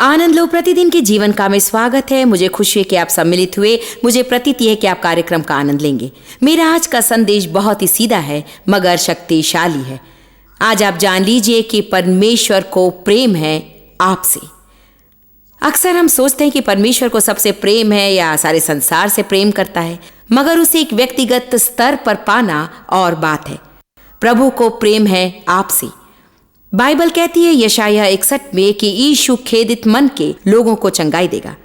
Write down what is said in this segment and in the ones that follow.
आनंद लो प्रतिदिन के जीवन का में स्वागत है। मुझे खुशी है कि आप सम्मिलित हुए। मुझे प्रतीति है कि आप कार्यक्रम का आनंद लेंगे। मेरा आज का संदेश बहुत ही सीधा है मगर शक्तिशाली है। आज आप जान लीजिए कि परमेश्वर को प्रेम है आपसे। अक्सर हम सोचते हैं कि परमेश्वर को सबसे प्रेम है या सारे संसार से प्रेम करता है, मगर उसे एक व्यक्तिगत स्तर पर पाना और बात है। प्रभु को प्रेम है आपसे। बाइबल कहती है यशायाह 61 में कि यीशु खेदित मन के लोगों को चंगाई देगा।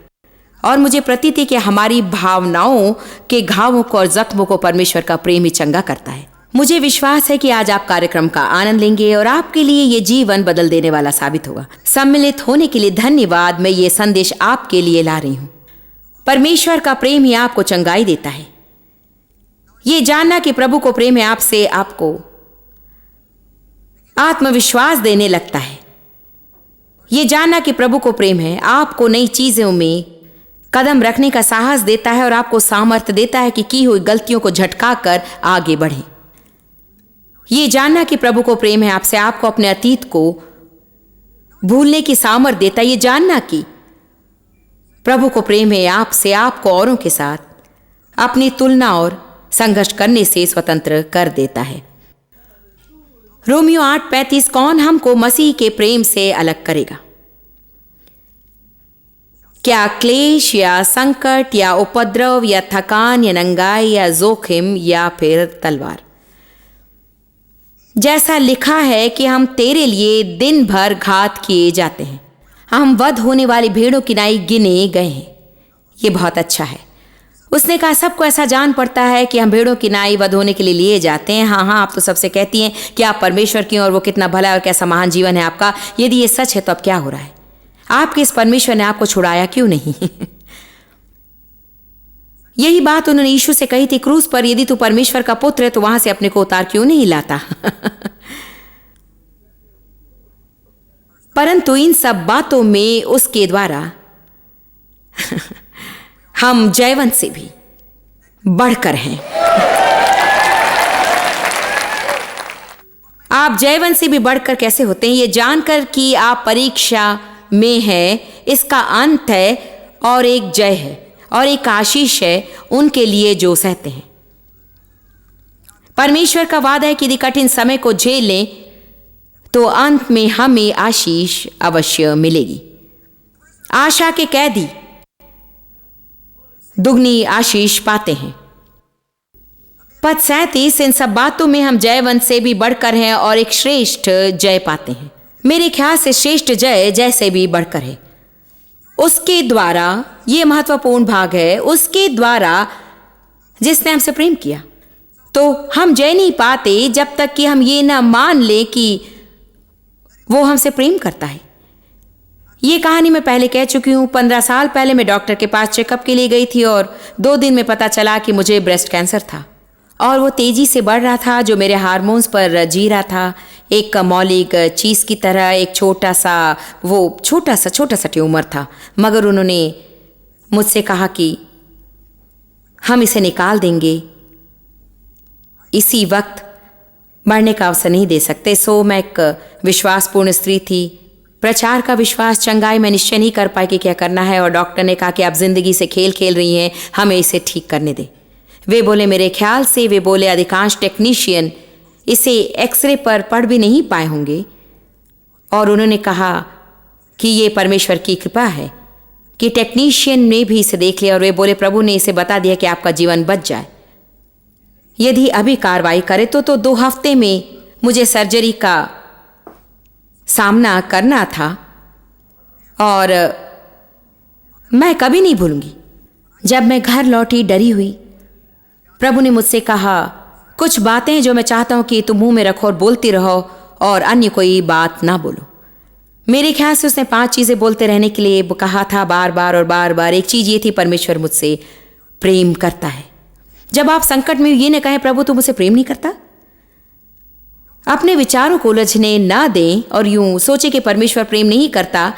और मुझे प्रतीत है कि हमारी भावनाओं के घावों को और जख्मों को परमेश्वर का प्रेम ही चंगा करता है। मुझे विश्वास है कि आज आप कार्यक्रम का आनंद लेंगे और आपके लिए ये जीवन बदल देने वाला साबित होगा। सम्मिलित होने के लिए धन्यवाद। मैं ये संदेश आपके लिए ला रही हूँ। परमेश्वर का प्रेम ही आपको चंगाई देता है। ये जानना कि प्रभु को प्रेम है आपसे आपको आत्मविश्वास देने लगता है। ये जानना कि प्रभु को प्रेम है आपको नई चीजों में कदम रखने का साहस देता है और आपको सामर्थ्य देता है कि की हुई गलतियों को झटकाकर आगे बढ़ें। ये जानना कि प्रभु को प्रेम है आपसे आपको अपने अतीत को भूलने की सामर्थ्य देता है। ये जानना कि प्रभु को प्रेम है आपसे आपको औरों के साथ अपनी तुलना और संघर्ष करने से स्वतंत्र कर देता है। रोमियो 8:35 कौन हमको मसीह के प्रेम से अलग करेगा? क्या क्लेश या संकट या उपद्रव या थकान या नंगाई या जोखिम या फिर तलवार? जैसा लिखा है कि हम तेरे लिए दिन भर घात किए जाते हैं, हम वध होने वाली भेड़ों की नाई गिने गए हैं। ये बहुत अच्छा है। उसने कहा सबको ऐसा जान पड़ता है कि हम भेड़ों की नाई वध होने के लिए लिए जाते हैं। हाँ, आप तो सबसे कहती हैं कि आप परमेश्वर की और वो कितना भला है और कैसा महान जीवन है आपका। यदि ये सच है तो अब क्या हो रहा है? आपके इस परमेश्वर ने आपको छुड़ाया क्यों नहीं? यही बात उन्होंने यीशु से कही थी क्रूस पर, यदि तू परमेश्वर का पुत्र है तो वहां से अपने को उतार क्यों नहीं लाता? परंतु इन सब बातों में उसके द्वारा हम जयवंत से भी बढ़कर हैं। आप जयवंत से भी बढ़कर कैसे होते हैं? ये जानकर कि आप परीक्षा में हैं, इसका अंत है और एक जय है और एक आशीष है उनके लिए जो सहते हैं। परमेश्वर का वादा है कि यदि कठिन समय को झेल लें तो अंत में हमें आशीष अवश्य मिलेगी। आशा के कैदी दुगनी आशीष पाते हैं। पद 37 इन सब बातों में हम जयवंत से भी बढ़कर हैं और एक श्रेष्ठ जय पाते हैं। मेरे ख्याल से श्रेष्ठ जय जैसे भी बढ़कर है। उसके द्वारा, ये महत्वपूर्ण भाग है, उसके द्वारा जिसने हमसे प्रेम किया। तो हम जय नहीं पाते जब तक कि हम ये ना मान लें कि वो हमसे प्रेम करता है। ये कहानी मैं पहले कह चुकी हूँ। 15 साल पहले मैं डॉक्टर के पास चेकअप के लिए गई थी और 2 दिन में पता चला कि मुझे ब्रेस्ट कैंसर था और वो तेजी से बढ़ रहा था, जो मेरे हार्मोन्स पर जी रहा था। एक मौलिक चीज़ की तरह एक छोटा सा ट्यूमर था। मगर उन्होंने मुझसे कहा कि हम इसे निकाल देंगे, इसी वक्त मरने का अवसर नहीं दे सकते। सो मैं एक विश्वासपूर्ण स्त्री थी। प्रचार का विश्वास, चंगाई मैं निश्चय नहीं कर पाई कि क्या करना है। और डॉक्टर ने कहा कि आप जिंदगी से खेल खेल रही हैं, हमें इसे ठीक करने दें। वे बोले मेरे ख्याल से, वे बोले अधिकांश टेक्नीशियन इसे एक्सरे पर पढ़ भी नहीं पाए होंगे। और उन्होंने कहा कि ये परमेश्वर की कृपा है कि टेक्नीशियन ने भी इसे देख लिया। और वे बोले प्रभु ने इसे बता दिया कि आपका जीवन बच जाए यदि अभी कार्रवाई करे तो 2 हफ्ते में मुझे सर्जरी का सामना करना था। और मैं कभी नहीं भूलूंगी जब मैं घर लौटी डरी हुई। प्रभु ने मुझसे कहा कुछ बातें जो मैं चाहता हूं कि तुम मुंह में रखो और बोलती रहो और अन्य कोई बात ना बोलो। मेरे ख्याल से उसने 5 चीजें बोलते रहने के लिए कहा था, बार बार और बार बार। एक चीज ये थी, परमेश्वर मुझसे प्रेम करता है। जब आप संकट में ये न कहें प्रभु तू मुझसे प्रेम नहीं करता, अपने विचारों को उलझने ना दें और यूं सोचे कि परमेश्वर प्रेम नहीं करता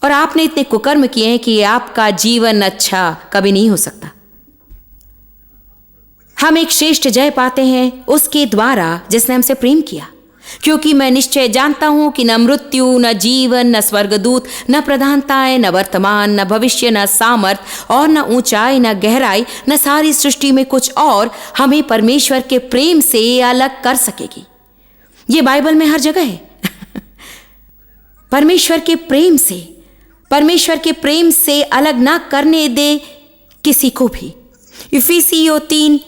और आपने इतने कुकर्म किए हैं कि आपका जीवन अच्छा कभी नहीं हो सकता। हम एक श्रेष्ठ जय पाते हैं उसके द्वारा जिसने हमसे प्रेम किया। क्योंकि मैं निश्चय जानता हूं कि न मृत्यु, न जीवन, न स्वर्गदूत, न प्रधानताएं, न वर्तमान, न भविष्य, न सामर्थ और न ऊंचाई, न गहराई, न सारी सृष्टि में कुछ और हमें परमेश्वर के प्रेम से अलग कर सकेगी। ये बाइबल में हर जगह है। परमेश्वर के प्रेम से अलग ना करने दे किसी को भी। इफिसियों 3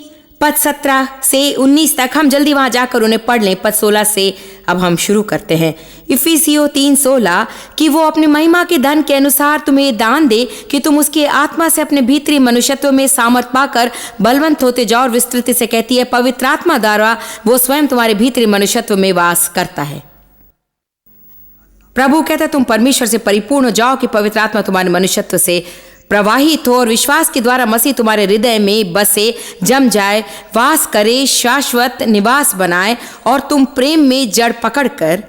पद 17 से 19 तक हम जल्दी वहां जाकर उन्हें पढ़ लें। पद 16 से अब हम शुरू करते हैं। इफिसियों 3:16 कि वो अपनी महिमा के धन के अनुसार तुम्हें दान दे कि तुम उसके आत्मा से अपने भीतरी मनुष्यत्व में सामर्थ पाकर बलवंत होते जाओ। और विस्तृति से कहती है, पवित्र आत्मा द्वारा वो स्वयं तुम्हारे भीतरी मनुष्यत्व में वास करता है। प्रभु कहता है तुम परमेश्वर से परिपूर्ण हो जाओ कि पवित्र आत्मा तुम्हारे मनुष्यत्व से प्रवाहित हो और विश्वास के द्वारा मसीह तुम्हारे हृदय में बसे, जम जाए, वास करे, शाश्वत निवास बनाए और तुम प्रेम में जड़ पकड़कर,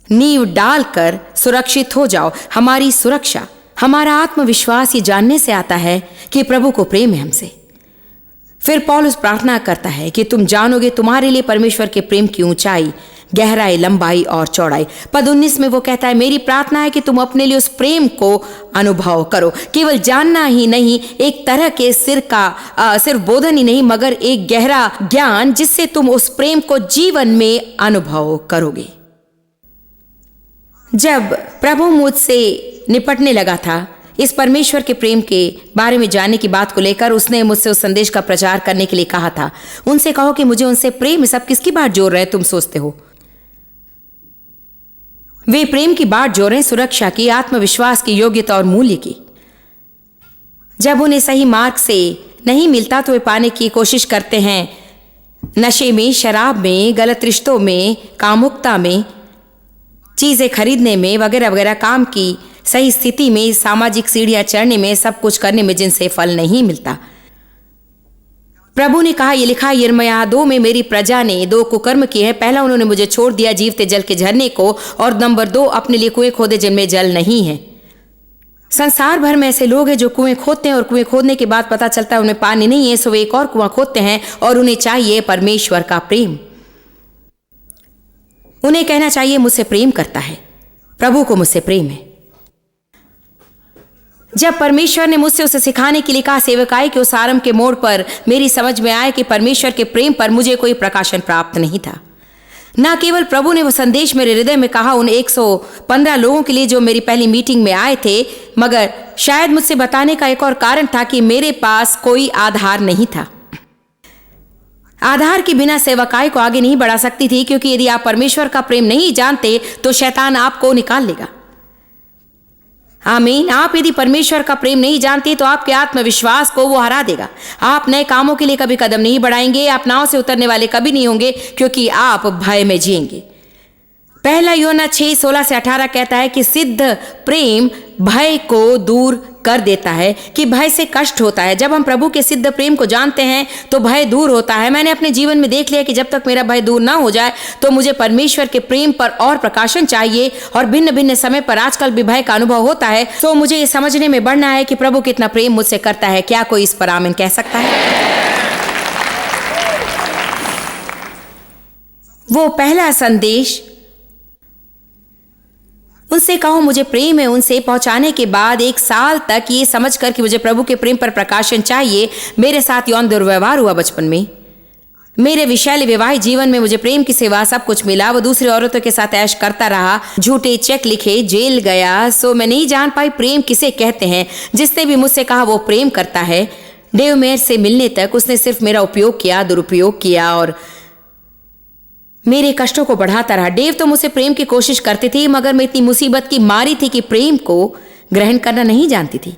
नींव डालकर सुरक्षित हो जाओ। हमारी सुरक्षा, हमारा आत्मविश्वास ये जानने से आता है कि प्रभु को प्रेम है हमसे। फिर पौलुस प्रार्थना करता है कि तुम जानोगे तुम्हारे लिए परमेश्वर के प्रेम की ऊंचाई, गहराई, लंबाई और चौड़ाई। पद 19 में वो कहता है, मेरी प्रार्थना है कि तुम अपने लिए उस प्रेम को अनुभव करो। केवल जानना ही नहीं, एक तरह के सिर्फ बोधन ही नहीं, मगर एक गहरा ज्ञान जिससे तुम उस प्रेम को जीवन में अनुभव करोगे। जब प्रभु मुझसे निपटने लगा था इस परमेश्वर के प्रेम के बारे में जानने की बात को लेकर, उसने मुझसे उस संदेश का प्रचार करने के लिए कहा था। उनसे कहो कि मुझे उनसे प्रेम, सब किसकी बात जोड़ रहे हैं तुम सोचते हो? वे प्रेम की बात जोड़ रहे हैं, सुरक्षा की, आत्मविश्वास की, योग्यता और मूल्य की। जब उन्हें सही मार्ग से नहीं मिलता तो वे पाने की कोशिश करते हैं नशे में, शराब में, गलत रिश्तों में, कामुकता में, चीजें खरीदने में, वगैरह वगैरह, काम की सही स्थिति में, सामाजिक सीढ़ियां चढ़ने में, सब कुछ करने में जिनसे फल नहीं मिलता। प्रभु ने कहा, ये लिखा है यिर्मयाह 2 में, मेरी प्रजा ने 2 कुकर्म किए हैं। पहला, उन्होंने मुझे छोड़ दिया जीवते जल के झरने को, और नंबर 2, अपने लिए कुएं खोदे जिनमें जल नहीं है। संसार भर में ऐसे लोग हैं जो कुएं खोदते हैं और कुएं खोदने के बाद पता चलता है उन्हें पानी नहीं है, सो वे एक और कुआं खोदते हैं और उन्हें चाहिए परमेश्वर का प्रेम। उन्हें कहना चाहिए मुझसे प्रेम करता है, प्रभु को मुझसे प्रेम है। जब परमेश्वर ने मुझसे उसे सिखाने के लिए कहा, सेवकाई के उस आरंभ के मोड़ पर मेरी समझ में आया कि परमेश्वर के प्रेम पर मुझे कोई प्रकाशन प्राप्त नहीं था। न केवल प्रभु ने वो संदेश मेरे हृदय में कहा उन 115 लोगों के लिए जो मेरी पहली मीटिंग में आए थे, मगर शायद मुझसे बताने का एक और कारण था कि मेरे पास कोई आधार नहीं था। आधार के बिना सेवकाई को आगे नहीं बढ़ा सकती थी, क्योंकि यदि आप परमेश्वर का प्रेम नहीं जानते तो शैतान आपको निकाल लेगा। आमीन। आप यदि परमेश्वर का प्रेम नहीं जानते तो आपके आत्मविश्वास को वो हरा देगा। आप नए कामों के लिए कभी कदम नहीं बढ़ाएंगे, आप नाव से उतरने वाले कभी नहीं होंगे, क्योंकि आप भय में जिएंगे। पहला यूहन्ना 6:16 से 18 कहता है कि सिद्ध प्रेम भय को दूर कर देता है, कि भय से कष्ट होता है। जब हम प्रभु के सिद्ध प्रेम को जानते हैं तो भय दूर होता है। मैंने अपने जीवन में देख लिया कि जब तक मेरा भय दूर ना हो जाए तो मुझे परमेश्वर के प्रेम पर और प्रकाशन चाहिए, और भिन्न भिन्न समय पर आजकल भी भय का अनुभव होता है। तो मुझे ये समझने में बढ़ना है कि प्रभु कितना प्रेम मुझसे करता है। क्या कोई इस पर आमीन कह सकता है? वो पहला संदेश, उनसे कहो मुझे प्रेम है, उनसे पहुंचाने के बाद 1 साल तक ये समझकर कि मुझे प्रभु के प्रेम पर प्रकाशन चाहिए, मेरे साथ यौन दुर्व्यवहार हुआ बचपन में। मेरे विषैले विवाहित जीवन में मुझे प्रेम की सिवा सब कुछ मिला। वो दूसरी औरतों के साथ ऐश करता रहा, झूठे चेक लिखे, जेल गया। सो मैं नहीं जान पाई प्रेम किसे कहते हैं। जिसने भी मुझसे कहा वो प्रेम करता है, डेव मेयर से मिलने तक उसने सिर्फ मेरा उपयोग किया, दुरुपयोग किया और मेरे कष्टों को बढ़ाता रहा। डेव तो मुझसे प्रेम की कोशिश करती थी, मगर मैं इतनी मुसीबत की मारी थी कि प्रेम को ग्रहण करना नहीं जानती थी।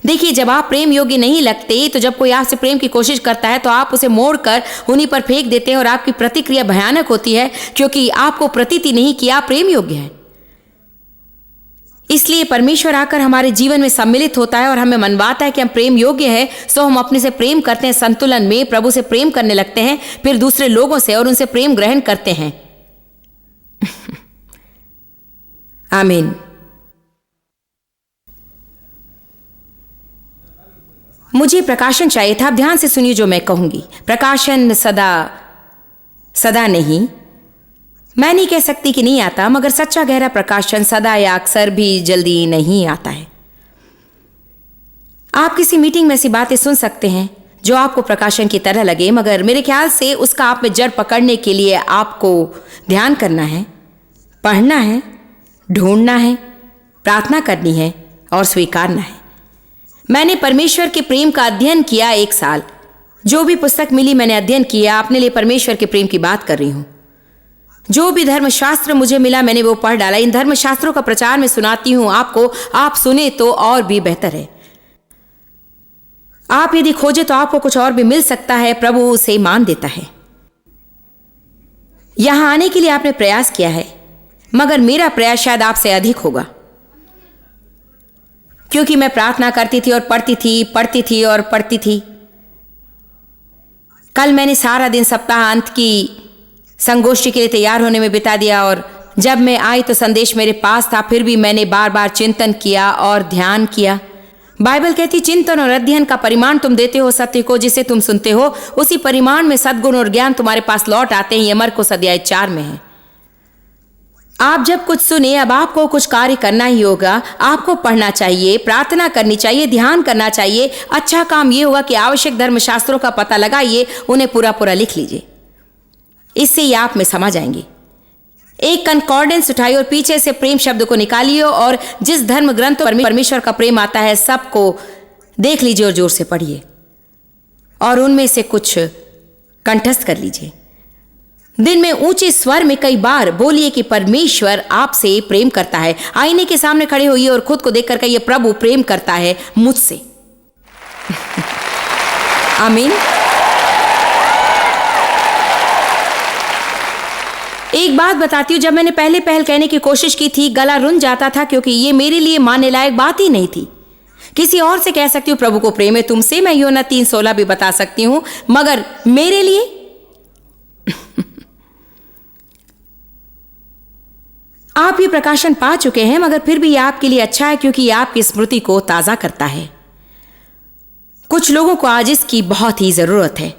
देखिए, जब आप प्रेम योग्य नहीं लगते तो जब कोई आपसे प्रेम की कोशिश करता है तो आप उसे मोड़कर उन्हीं पर फेंक देते हैं, और आपकी प्रतिक्रिया भयानक होती है, क्योंकि आपको प्रतीति नहीं कि आप प्रेम योग्य हैं। इसलिए परमेश्वर आकर हमारे जीवन में सम्मिलित होता है और हमें मनवाता है कि हम प्रेम योग्य हैं। सो हम अपने से प्रेम करते हैं, संतुलन में प्रभु से प्रेम करने लगते हैं, फिर दूसरे लोगों से, और उनसे प्रेम ग्रहण करते हैं। आमीन। मुझे प्रकाशन चाहिए था। अब ध्यान से सुनिए जो मैं कहूंगी। प्रकाशन सदा नहीं। मैं नहीं कह सकती कि नहीं आता, मगर सच्चा गहरा प्रकाशन सदा या अक्सर भी जल्दी नहीं आता है। आप किसी मीटिंग में ऐसी बातें सुन सकते हैं जो आपको प्रकाशन की तरह लगे, मगर मेरे ख्याल से उसका आप में जड़ पकड़ने के लिए आपको ध्यान करना है, पढ़ना है, ढूंढना है, प्रार्थना करनी है और स्वीकारना है। मैंने परमेश्वर के प्रेम का अध्ययन किया 1 साल। जो भी पुस्तक मिली मैंने अध्ययन किया, अपने लिए परमेश्वर के प्रेम की बात कर रही हूं। जो भी धर्मशास्त्र मुझे मिला मैंने वो पढ़ डाला। इन धर्मशास्त्रों का प्रचार मैं सुनाती हूं आपको, आप सुने तो और भी बेहतर है। आप यदि खोजे तो आपको कुछ और भी मिल सकता है, प्रभु उसे मान देता है। यहां आने के लिए आपने प्रयास किया है, मगर मेरा प्रयास शायद आपसे अधिक होगा, क्योंकि मैं प्रार्थना करती थी और पढ़ती थी और पढ़ती थी। कल मैंने सारा दिन सप्ताह अंत की संगोष्ठी के लिए तैयार होने में बिता दिया, और जब मैं आई तो संदेश मेरे पास था। फिर भी मैंने बार बार चिंतन किया और ध्यान किया। बाइबल कहती चिंतन और अध्ययन का परिमाण तुम देते हो सत्य को जिसे तुम सुनते हो, उसी परिमाण में सद्गुण और ज्ञान तुम्हारे पास लौट आते हैं। ये मरकुस अध्याय 4 में है। आप जब कुछ सुने, अब आपको कुछ कार्य करना ही होगा। आपको पढ़ना चाहिए, प्रार्थना करनी चाहिए, ध्यान करना चाहिए। अच्छा काम यह होगा कि आवश्यक धर्मशास्त्रों का पता लगाइए, उन्हें पूरा पूरा लिख लीजिए। इससे ही आप में समझ आएंगे। एक कंकॉर्डेंस उठाइए और पीछे से प्रेम शब्द को निकालिए, और जिस धर्म ग्रंथ परमेश्वर का प्रेम आता है सबको देख लीजिए और जोर से पढ़िए, और उनमें से कुछ कंठस्थ कर लीजिए। दिन में ऊंचे स्वर में कई बार बोलिए कि परमेश्वर आपसे प्रेम करता है। आईने के सामने खड़े होइए और खुद को देखकर कहिए, प्रभु प्रेम करता है मुझसे। आमीन। एक बात बताती हूँ, जब मैंने पहले पहल कहने की कोशिश की थी, गला रुन जाता था, क्योंकि ये मेरे लिए मानने लायक बात ही नहीं थी। किसी और से कह सकती हूँ प्रभु को प्रेम है तुमसे, मैं यूहन्ना 3:16 भी बता सकती हूँ, मगर मेरे लिए आप ये प्रकाशन पा चुके हैं, मगर फिर भी ये आपके लिए अच्छा है, क्योंकि ये आपकी स्मृति को ताजा करता है। कुछ लोगों को आज इसकी बहुत ही जरूरत है,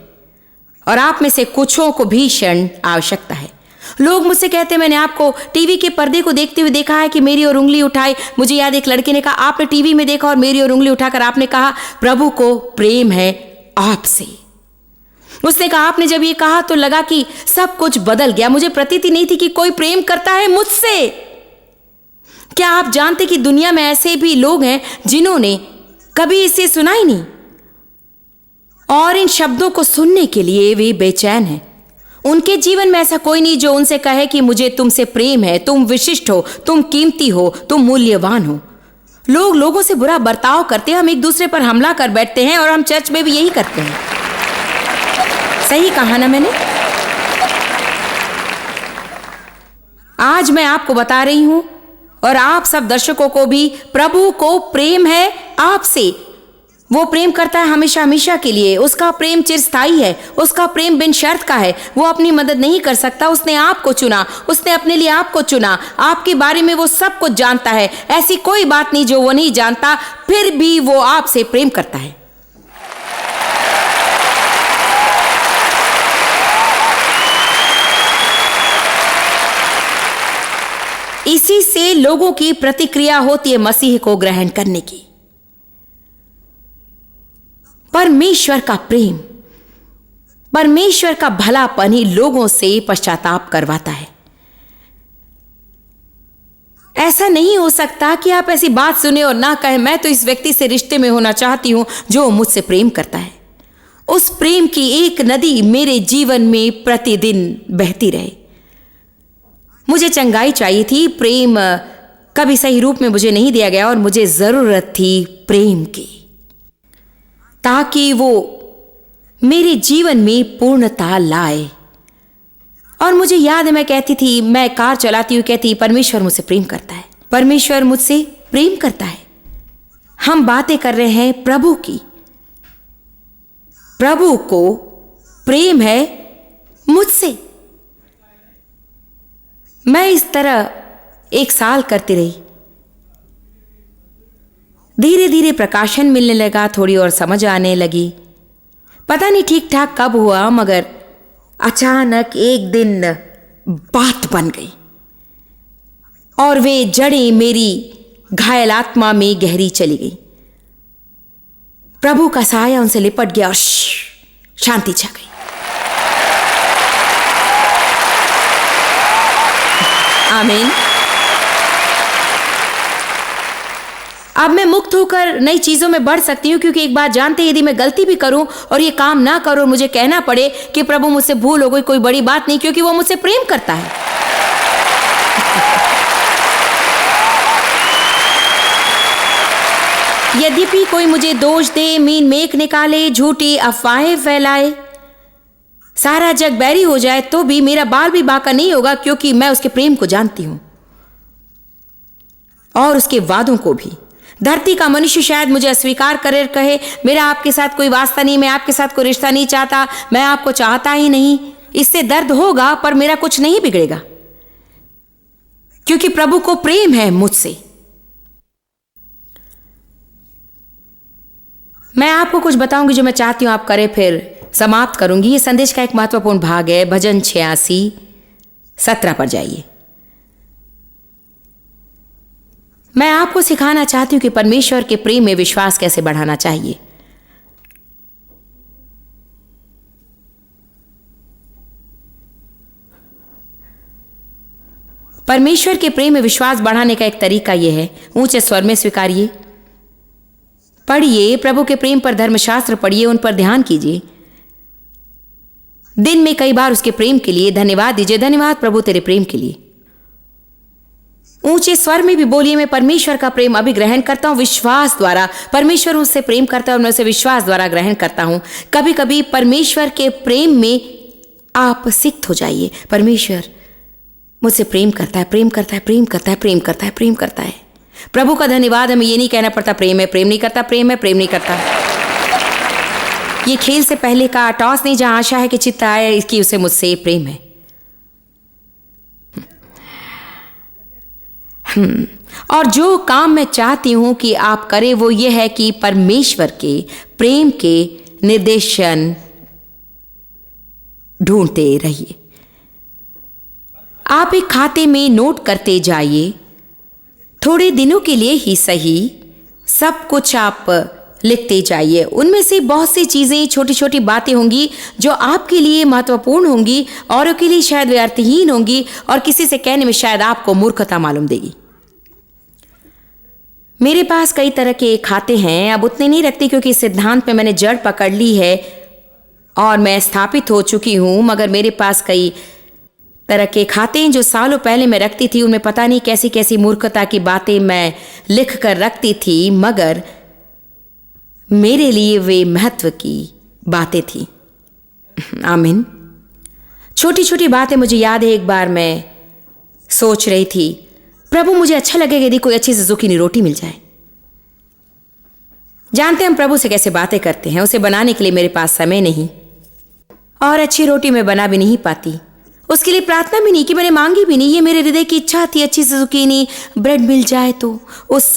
और आप में से कुछों को भीषण आवश्यकता है। लोग मुझसे कहते हैं, मैंने आपको टीवी के पर्दे को देखते हुए देखा है कि मेरी ओर उंगली उठाई। मुझे याद एक लड़के ने कहा, आपने टीवी में देखा और मेरी ओर उंगली उठाकर आपने कहा प्रभु को प्रेम है आपसे। उसने कहा, आपने जब ये कहा तो लगा कि सब कुछ बदल गया। मुझे प्रतीति नहीं थी कि कोई प्रेम करता है मुझसे। क्या आप जानते कि दुनिया में ऐसे भी लोग हैं जिन्होंने कभी इसे सुना ही नहीं, और इन शब्दों को सुनने के लिए वे बेचैन हैं। उनके जीवन में ऐसा कोई नहीं जो उनसे कहे कि मुझे तुमसे प्रेम है, तुम विशिष्ट हो, तुम कीमती हो, तुम मूल्यवान हो। लोग लोगों से बुरा बर्ताव करते हैं, हम एक दूसरे पर हमला कर बैठते हैं, और हम चर्च में भी यही करते हैं। सही कहा ना मैंने? आज मैं आपको बता रही हूं, और आप सब दर्शकों को भी, प्रभु को प्रेम है आपसे। वो प्रेम करता है हमेशा हमेशा के लिए। उसका प्रेम चिरस्थायी है, उसका प्रेम बिन शर्त का है। वो अपनी मदद नहीं कर सकता, उसने आपको चुना, उसने अपने लिए आपको चुना। आपके बारे में वो सब कुछ जानता है, ऐसी कोई बात नहीं जो वो नहीं जानता, फिर भी वो आपसे प्रेम करता है। इसी से लोगों की प्रतिक्रिया होती है मसीह को ग्रहण करने की। परमेश्वर का प्रेम, परमेश्वर का भलापन ही लोगों से पश्चाताप करवाता है। ऐसा नहीं हो सकता कि आप ऐसी बात सुने और ना कहें, मैं तो इस व्यक्ति से रिश्ते में होना चाहती हूं जो मुझसे प्रेम करता है। उस प्रेम की एक नदी मेरे जीवन में प्रतिदिन बहती रहे। मुझे चंगाई चाहिए थी, प्रेम कभी सही रूप में मुझे नहीं दिया गया, और मुझे जरूरत थी प्रेम की, ताकि वो मेरे जीवन में पूर्णता लाए। और मुझे याद है, मैं कहती थी, मैं कार चलाती हुई कहती, परमेश्वर मुझसे प्रेम करता है, परमेश्वर मुझसे प्रेम करता है। हम बातें कर रहे हैं प्रभु की। प्रभु को प्रेम है मुझसे। मैं इस तरह 1 साल करती रही। धीरे धीरे प्रकाशन मिलने लगा, थोड़ी और समझ आने लगी। पता नहीं ठीक ठाक कब हुआ, मगर अचानक एक दिन बात बन गई और वे जड़ें मेरी घायल आत्मा में गहरी चली गई। प्रभु का साया उनसे लिपट गया और शांति छा गई। आमीन। अब मैं मुक्त होकर नई चीजों में बढ़ सकती हूं, क्योंकि एक बात जानते हैं, यदि मैं गलती भी करूं और ये काम ना करूं और मुझे कहना पड़े कि प्रभु मुझसे भूल हो गई, कोई बड़ी बात नहीं, क्योंकि वो मुझसे प्रेम करता है। यद्यपि कोई मुझे दोष दे, मीन मेख निकाले, झूठी अफवाहें फैलाए, सारा जग बैरी हो जाए, तो भी मेरा बाल भी बांका नहीं होगा, क्योंकि मैं उसके प्रेम को जानती हूं और उसके वादों को भी। धरती का मनुष्य शायद मुझे अस्वीकार करे, कहे मेरा आपके साथ कोई वास्ता नहीं, मैं आपके साथ कोई रिश्ता नहीं चाहता, मैं आपको चाहता ही नहीं। इससे दर्द होगा पर मेरा कुछ नहीं बिगड़ेगा, क्योंकि प्रभु को प्रेम है मुझसे। मैं आपको कुछ बताऊंगी जो मैं चाहती हूं आप करें, फिर समाप्त करूंगी। ये संदेश का एक महत्वपूर्ण भाग है। भजन 86:17 पर जाइए। मैं आपको सिखाना चाहती हूं कि परमेश्वर के प्रेम में विश्वास कैसे बढ़ाना चाहिए। परमेश्वर के प्रेम में विश्वास बढ़ाने का एक तरीका यह है, ऊंचे स्वर में स्वीकारिए, पढ़िए, प्रभु के प्रेम पर धर्मशास्त्र पढ़िए, उन पर ध्यान कीजिए। दिन में कई बार उसके प्रेम के लिए धन्यवाद दीजिए। धन्यवाद प्रभु तेरे प्रेम के लिए। ऊंचे स्वर में भी बोलिए, मैं परमेश्वर का प्रेम अभी ग्रहण करता हूं विश्वास द्वारा। परमेश्वर मुझसे प्रेम करता है और मैं उसे विश्वास द्वारा ग्रहण करता हूं। कभी कभी परमेश्वर के प्रेम में आप सिक्त हो जाइए। परमेश्वर मुझसे प्रेम करता है, प्रेम करता है, प्रेम करता है, प्रेम करता है, प्रेम करता है। प्रभु का धन्यवाद। हमें ये नहीं कहना पड़ता प्रेम है, प्रेम नहीं करता, प्रेम है, प्रेम नहीं करता। ये खेल से पहले का टॉस नहीं जहां आशा है कि चित्त आए इसकी उसे मुझसे प्रेम है। और जो काम मैं चाहती हूं कि आप करें वो ये है कि परमेश्वर के प्रेम के निर्देशन ढूंढते रहिए। आप एक खाते में नोट करते जाइए, थोड़े दिनों के लिए ही सही, सब कुछ आप लिखते जाइए। उनमें से बहुत सी चीजें, छोटी छोटी बातें होंगी जो आपके लिए महत्वपूर्ण होंगी, औरों के लिए शायद वे अर्थहीन होंगी और किसी से कहने में शायद आपको मूर्खता मालूम देगी। मेरे पास कई तरह के खाते हैं, अब उतने नहीं रखती क्योंकि इस सिद्धांत में मैंने जड़ पकड़ ली है और मैं स्थापित हो चुकी हूं, मगर मेरे पास कई तरह के खाते हैं जो सालों पहले मैं रखती थी। उनमें पता नहीं कैसी कैसी मूर्खता की बातें मैं लिख कर रखती थी, मगर मेरे लिए वे महत्व की बातें थी। आमीन। छोटी छोटी बातें। मुझे याद है एक बार मैं सोच रही थी, प्रभु मुझे अच्छा लगेगा यदि कोई अच्छी सुजुकी रोटी मिल जाए। जानते हैं हम प्रभु से कैसे बातें करते हैं। उसे बनाने के लिए मेरे पास समय नहीं और अच्छी रोटी मैं बना भी नहीं पाती। उसके लिए प्रार्थना भी नहीं कि मैंने मांगी भी नहीं। ये मेरे हृदय की इच्छा थी, अच्छी सुजुकी ब्रेड मिल जाए तो। उस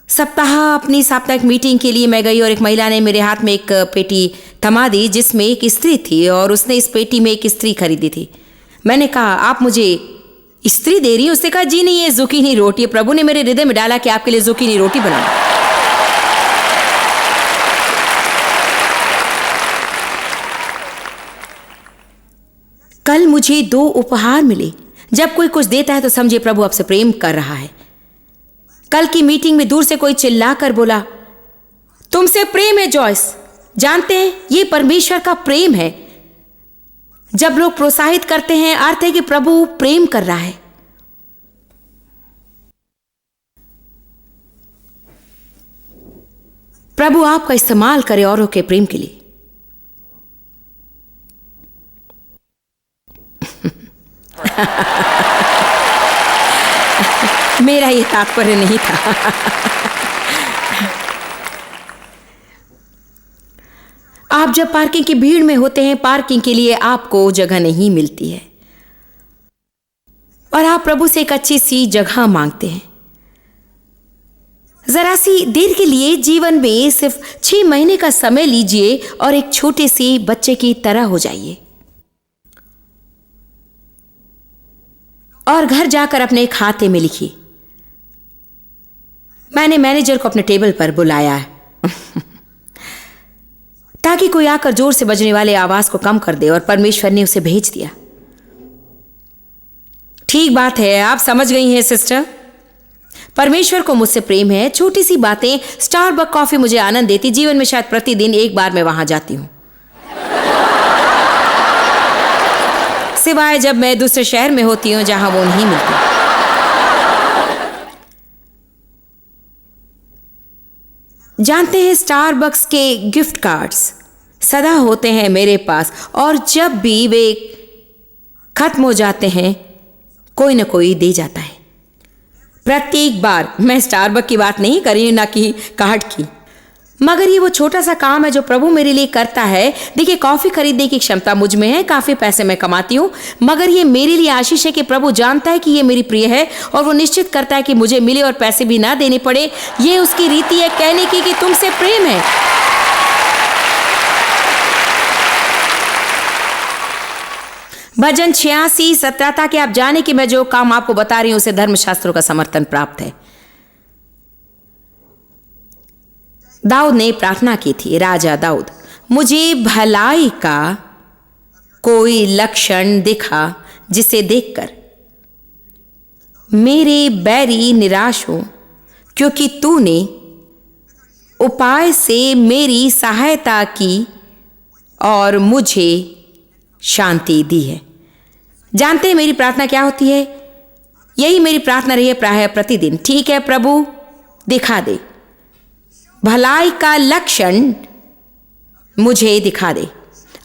सप्ताह अपनी साप्ताहिक मीटिंग के लिए मैं गई और एक महिला ने मेरे हाथ में एक पेटी थमा दी जिसमें एक स्त्री थी और उसने इस पेटी में एक स्त्री खरीदी थी। मैंने कहा, आप मुझे स्त्री दे रही हैं? उसने कहा, जी नहीं, ये जुकीनी रोटी है। प्रभु ने मेरे हृदय में डाला कि आपके लिए जुकीनी रोटी बनाऊं। कल मुझे 2 उपहार मिले। जब कोई कुछ देता है तो समझिए प्रभु आपसे प्रेम कर रहा है। कल की मीटिंग में दूर से कोई चिल्लाकर बोला, तुमसे प्रेम है जॉयस। जानते हैं ये परमेश्वर का प्रेम है। जब लोग प्रोत्साहित करते हैं, अर्थ है कि प्रभु प्रेम कर रहा है। प्रभु आपका इस्तेमाल करे औरों के प्रेम के लिए। मेरा ये तात्पर्य नहीं था। आप जब पार्किंग की भीड़ में होते हैं, पार्किंग के लिए आपको जगह नहीं मिलती है और आप प्रभु से एक अच्छी सी जगह मांगते हैं। जरा सी देर के लिए जीवन में सिर्फ 6 महीने का समय लीजिए और एक छोटे से बच्चे की तरह हो जाइए। और घर जाकर अपने खाते में लिखी। मैंने मैनेजर को अपने टेबल पर बुलाया ताकि कोई आकर जोर से बजने वाले आवाज को कम कर दे, और परमेश्वर ने उसे भेज दिया। ठीक बात है, आप समझ गई हैं सिस्टर। परमेश्वर को मुझसे प्रेम है। छोटी सी बातें, स्टारबक कॉफी मुझे आनंद देती। जीवन में शायद प्रतिदिन एक बार मैं वहां जाती हूं, सिवाय जब मैं दूसरे शहर में होती हूं जहां वो नहीं मिलती। जानते हैं, स्टारबक्स के गिफ्ट कार्ड्स सदा होते हैं मेरे पास, और जब भी वे खत्म हो जाते हैं कोई न कोई दे जाता है। प्रत्येक बार। मैं स्टारबक की बात नहीं कर रही हूं, ना कि कार्ड की, मगर ये वो छोटा सा काम है जो प्रभु मेरे लिए करता है। देखिए, कॉफी खरीदने की क्षमता मुझ में है, काफी पैसे मैं कमाती हूँ, मगर ये मेरे लिए आशीष है कि प्रभु जानता है कि ये मेरी प्रिय है, और वो निश्चित करता है कि मुझे मिले और पैसे भी ना देने पड़े। ये उसकी रीति है कहने की कि तुमसे प्रेम है। भजन 86:17 था कि आप जाने कि मैं जो काम आपको बता रही हूं उसे धर्मशास्त्रों का समर्थन प्राप्त है। दाऊद ने प्रार्थना की थी, राजा दाऊद, मुझे भलाई का कोई लक्षण दिखा जिसे देखकर मेरे बैरी निराश हो, क्योंकि तूने उपाय से मेरी सहायता की और मुझे शांति दी है। जानते हैं मेरी प्रार्थना क्या होती है? यही मेरी प्रार्थना रही है प्रायः प्रतिदिन। ठीक है प्रभु, दिखा दे, भलाई का लक्षण मुझे दिखा दे,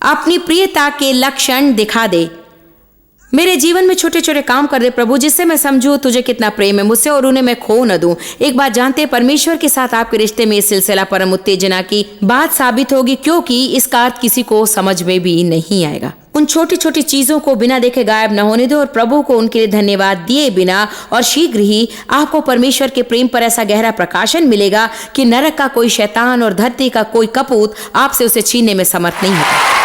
अपनी प्रियता के लक्षण दिखा दे। मेरे जीवन में छोटे छोटे काम कर दे प्रभु, जिससे मैं समझूं तुझे कितना प्रेम है मुझसे और उन्हें मैं खो न दूं। एक बात जानते हैं, परमेश्वर के साथ आपके रिश्ते में इस सिलसिला परम उत्तेजना की बात साबित होगी, क्योंकि इसका अर्थ किसी को समझ में भी नहीं आएगा। उन छोटी छोटी चीजों को बिना देखे गायब न होने दो और प्रभु को उनके लिए धन्यवाद दिए बिना, और शीघ्र ही आपको परमेश्वर के प्रेम पर ऐसा गहरा प्रकाशन मिलेगा कि नरक का कोई शैतान और धरती का कोई कपूत आपसे उसे छीनने में समर्थ नहीं होता।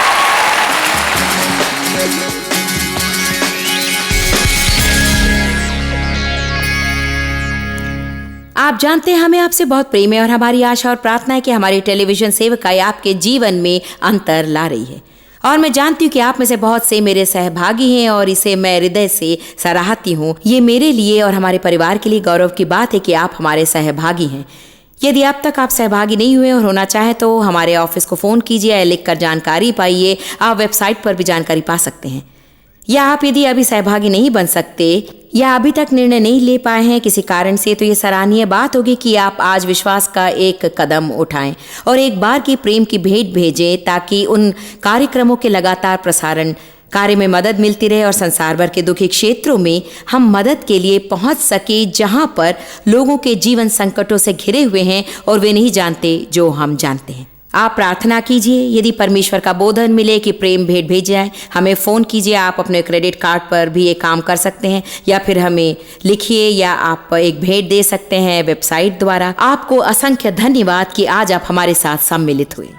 आप जानते हैं हमें आपसे बहुत प्रेम है और हमारी आशा और प्रार्थना है कि हमारी टेलीविजन सेवकाई आपके जीवन में अंतर ला रही है। और मैं जानती हूँ कि आप में से बहुत से मेरे सहभागी हैं और इसे मैं हृदय से सराहती हूँ। ये मेरे लिए और हमारे परिवार के लिए गौरव की बात है कि आप हमारे सहभागी हैं। यदि अब तक आप सहभागी नहीं हुए और होना चाहे तो हमारे ऑफिस को फ़ोन कीजिए या लिखकर जानकारी पाइए। आप वेबसाइट पर भी जानकारी पा सकते हैं, या आप यदि अभी सहभागी नहीं बन सकते या अभी तक निर्णय नहीं ले पाए हैं किसी कारण से, तो ये सराहनीय बात होगी कि आप आज विश्वास का एक कदम उठाएं और एक बार की प्रेम की भेंट भेजें, ताकि उन कार्यक्रमों के लगातार प्रसारण कार्य में मदद मिलती रहे और संसार भर के दुखी क्षेत्रों में हम मदद के लिए पहुंच सके, जहां पर लोगों के जीवन संकटों से घिरे हुए हैं और वे नहीं जानते जो हम जानते हैं। आप प्रार्थना कीजिए, यदि परमेश्वर का बोधन मिले कि प्रेम भेंट भेज जाए, हमें फ़ोन कीजिए। आप अपने क्रेडिट कार्ड पर भी ये काम कर सकते हैं, या फिर हमें लिखिए, या आप एक भेंट दे सकते हैं वेबसाइट द्वारा। आपको असंख्य धन्यवाद कि आज आप हमारे साथ सम्मिलित हुए।